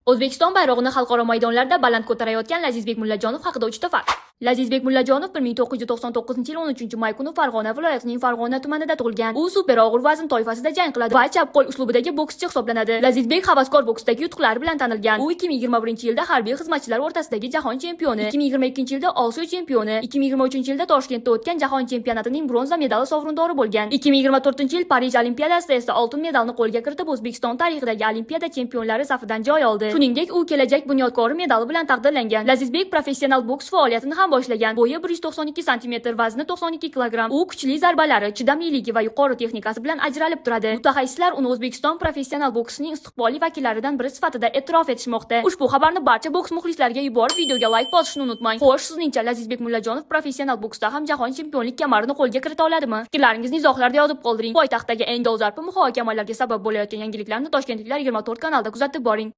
O'zbekiston bayrog'ini xalqaro maydonlarda baland ko'tarayotgan Lazizbek Mullajonov haqida 3 ta fakt. Lazizbek Mullajonov 1999-yil 13-may kuni Farg'ona viloyatining Farg'ona tumanida tug'ilgan. U super og'ir vazn toifasida jang qiladi va chap qo'l uslubidagi bokschi hisoblanadi. Lazizbek havaskor boksdagi yutuqlari bilan tanilgan. U 2021-yilda harbiy xizmatchilar o'rtasidagi jahon chempioni, 2022-yilda Osiyo chempioni, 2023-yilda Toshkentda o'tgan jahon chempionatining bronza medali sovrindori bo'lgan. 2024-yil Parij olimpiadasida esa oltin medalni qo'lga kiritib, O'zbekiston tarixidagi olimpiada chempionlari safidan joy oldi. Shuningdek, u kelajak bunyodkori medali bilan taqdirlangan. Lazizbek professional boks faoliyatini ham boshlagan. Bo'yi 192 sm, vazni 92 kg. U kuchli zarbalari, chidamliligi va yuqori texnikasi bilan ajralib turadi. Mutaxassislar uni O'zbekiston professional boksining istiqbolli vakillaridan biri sifatida e'tirof etishmoqda. Ushbu xabarni barcha boks muxlislariga yuborib, videoga like bosishni unutmang. Xo'sh, sizningcha Lazizbek Mullajonov professional boksda ham jahon chempionlik kamarini qo'lga kirita oladimi? Fikrlaringizni izohlarda yozib qoldiring. Poytaxtdagi eng dolzarb muhokamalarga sabab bo'layotgan yangiliklarni Toshkentliklar 24 kanalda kuzatib boring.